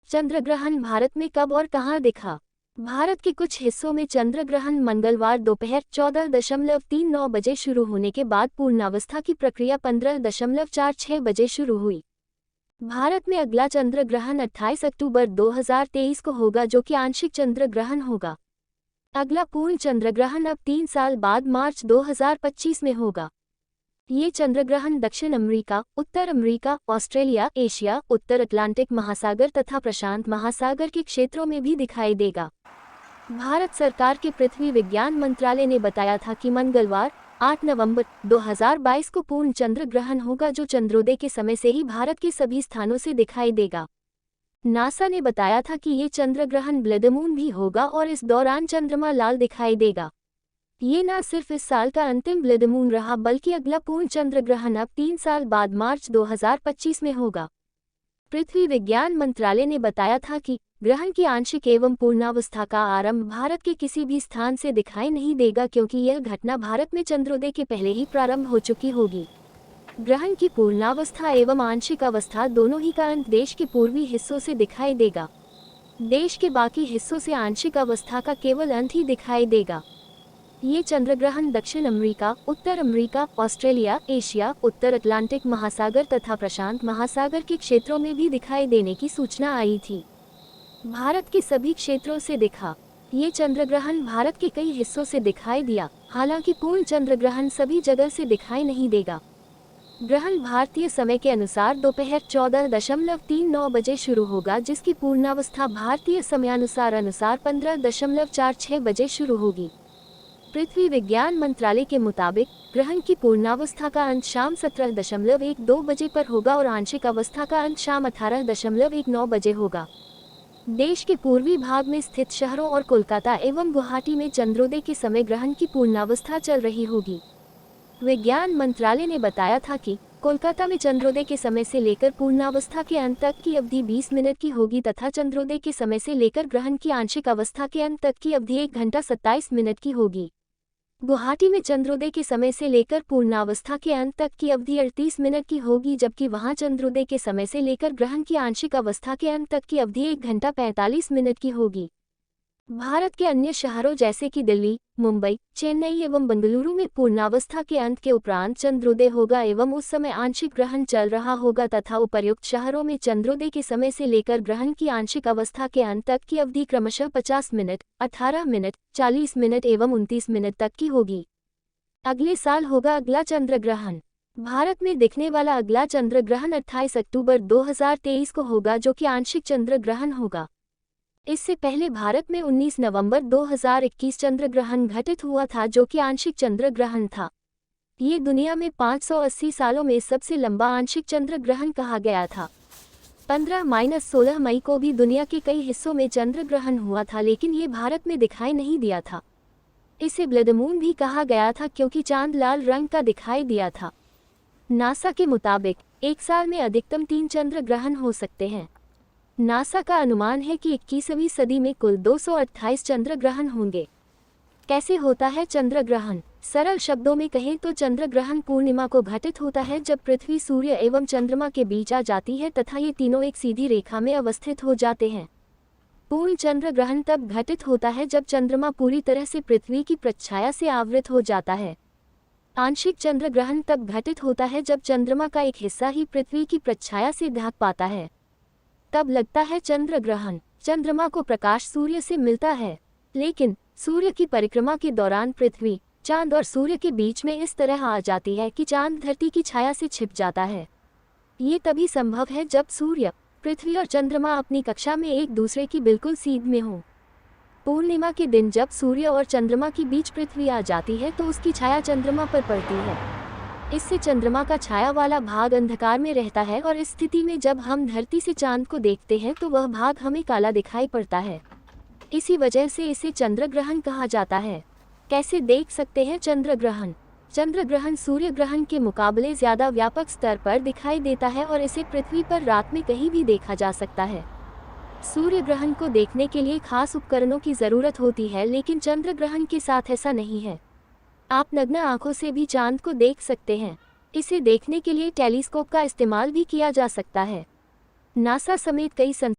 चंद्रग्रहण भारत में कब और कहां दिखा? भारत के कुछ हिस्सों में चंद्रग्रहण मंगलवार दोपहर 14.39 बजे शुरू होने के बाद पूर्णावस्था की प्रक्रिया 15.46 बजे शुरू हुई। भारत में अगला चंद्रग्रहण 28 अक्टूबर 2023 को होगा, जो कि आंशिक चंद्रग्रहण होगा। अगला पूर्ण चंद्रग्रहण अब 3 साल बाद मार्च 2025 में होगा। ये चंद्रग्रहण दक्षिण अमेरिका, उत्तर अमेरिका, ऑस्ट्रेलिया, एशिया, उत्तर अटलांटिक महासागर तथा प्रशांत महासागर के क्षेत्रों में भी दिखाई देगा। भारत सरकार के पृथ्वी विज्ञान मंत्रालय ने बताया था कि मंगलवार 8 नवंबर 2022 को पूर्ण चंद्रग्रहण होगा, जो चंद्रोदय के समय से ही भारत के सभी स्थानों से दिखाई देगा। नासा ने बताया था कि ये चंद्रग्रहण ब्लड मून भी होगा और इस दौरान चंद्रमा लाल दिखाई देगा। ये न सिर्फ इस साल का अंतिम ब्लड मून रहा, बल्कि अगला पूर्ण चंद्रग्रहण अब 3 साल बाद मार्च 2025 में होगा। पृथ्वी विज्ञान मंत्रालय ने बताया था कि ग्रहण की आंशिक एवं पूर्णावस्था का आरंभ भारत के किसी भी स्थान से दिखाई नहीं देगा, क्योंकि यह घटना भारत में चंद्रोदय के पहले ही प्रारंभ हो चुकी होगी। ग्रहण की पूर्णावस्था एवं आंशिक अवस्था दोनों ही का अंत देश के पूर्वी हिस्सों से दिखाई देगा। देश के बाकी हिस्सों से आंशिक अवस्था का केवल अंत ही दिखाई देगा। ये चंद्रग्रहण दक्षिण अमेरिका, उत्तर अमेरिका, ऑस्ट्रेलिया, एशिया, उत्तर अटलांटिक महासागर तथा प्रशांत महासागर के क्षेत्रों में भी दिखाई देने की सूचना आई थी। भारत के सभी क्षेत्रों से दिखा। ये चंद्रग्रहण भारत के कई हिस्सों से दिखाई दिया, हालांकि पूर्ण चंद्रग्रहण सभी जगह से दिखाई नहीं देगा। ग्रहण भारतीय समय के अनुसार दोपहर 14.39 बजे शुरू होगा, जिसकी पूर्णावस्था भारतीय समयानुसार 15.46 बजे शुरू होगी। पृथ्वी विज्ञान मंत्रालय के मुताबिक ग्रहण की पूर्णावस्था का अंत शाम 17.12 बजे पर होगा और आंशिक अवस्था का अंत शाम 18.19 बजे होगा। देश के पूर्वी भाग में स्थित शहरों और कोलकाता एवं गुवाहाटी में चंद्रोदय के समय ग्रहण की पूर्णावस्था चल रही होगी। विज्ञान मंत्रालय ने बताया था कि कोलकाता में चंद्रोदय के समय से लेकर पूर्णावस्था के अंत तक की अवधि 20 मिनट की होगी तथा चंद्रोदय के समय से लेकर ग्रहण की आंशिक अवस्था के अंत तक की अवधि 1 घंटा 27 मिनट की होगी। गुवाहाटी में चंद्रोदय के समय से लेकर पूर्णावस्था के अंत तक की अवधि 38 मिनट की होगी, जबकि वहां चंद्रोदय के समय से लेकर ग्रहण की आंशिक अवस्था के अंत तक की अवधि 1 घंटा 45 मिनट की होगी। भारत के अन्य शहरों जैसे कि दिल्ली, मुंबई, चेन्नई एवं बेंगलुरु में पूर्णावस्था के अंत के उपरांत चंद्रोदय होगा एवं उस समय आंशिक ग्रहण चल रहा होगा तथा उपर्युक्त शहरों में चंद्रोदय के समय से लेकर ग्रहण की आंशिक अवस्था के अंत तक की अवधि क्रमशः 50 मिनट, 18 मिनट, 40 मिनट एवं 29 मिनट तक की होगी। अगले साल होगा अगला चंद्रग्रहण। भारत में दिखने वाला अगला चंद्रग्रहण 28 अक्टूबर 2023 को होगा, जो कि आंशिक चंद्रग्रहण होगा। इससे पहले भारत में 19 नवंबर 2021 चंद्रग्रहण घटित हुआ था, जो कि आंशिक चंद्रग्रहण था। ये दुनिया में 580 सालों में सबसे लंबा आंशिक चंद्रग्रहण कहा गया था। 15-16 मई को भी दुनिया के कई हिस्सों में चंद्रग्रहण हुआ था, लेकिन ये भारत में दिखाई नहीं दिया था। इसे ब्लड मून भी कहा गया था, क्योंकि चांद लाल रंग का दिखाई दिया था। नासा के मुताबिक एक साल में अधिकतम 3 चंद्रग्रहण हो सकते हैं। नासा का अनुमान है कि 21वीं सदी में कुल 228 चंद्रग्रहण होंगे। कैसे होता है चंद्रग्रहण? सरल शब्दों में कहें तो चंद्रग्रहण पूर्णिमा को घटित होता है, जब पृथ्वी सूर्य एवं चंद्रमा के बीच आ जाती है तथा ये तीनों एक सीधी रेखा में अवस्थित हो जाते हैं। पूर्ण चंद्रग्रहण तब घटित होता है जब चंद्रमा पूरी तरह से पृथ्वी की प्रच्छाया से आवृत हो जाता है। आंशिक चंद्रग्रहण तब घटित होता है जब चंद्रमा का एक हिस्सा ही पृथ्वी की प्रच्छाया से ढक पाता है, तब लगता है चंद्रग्रहण। चंद्रमा को प्रकाश सूर्य से मिलता है, लेकिन सूर्य की परिक्रमा के दौरान पृथ्वी, चांद और सूर्य के बीच में इस तरह आ जाती है कि चांद धरती की छाया से छिप जाता है। ये तभी संभव है जब सूर्य, पृथ्वी और चंद्रमा अपनी कक्षा में एक दूसरे की बिल्कुल सीध में हो। पूर्णिमा के दिन जब सूर्य और चंद्रमा के बीच पृथ्वी आ जाती है तो उसकी छाया चंद्रमा पर पड़ती है। इससे चंद्रमा का छाया वाला भाग अंधकार में रहता है और इस स्थिति में जब हम धरती से चांद को देखते हैं तो वह भाग हमें काला दिखाई पड़ता है। इसी वजह से इसे चंद्रग्रहण कहा जाता है। कैसे देख सकते हैं चंद्रग्रहण? चंद्रग्रहण सूर्य ग्रहण के मुकाबले ज़्यादा व्यापक स्तर पर दिखाई देता है और इसे पृथ्वी पर रात में कहीं भी देखा जा सकता है। सूर्य ग्रहण को देखने के लिए खास उपकरणों की ज़रूरत होती है, लेकिन चंद्रग्रहण के साथ ऐसा नहीं है। आप नग्न आंखों से भी चांद को देख सकते हैं। इसे देखने के लिए टेलीस्कोप का इस्तेमाल भी किया जा सकता है। नासा समेत कई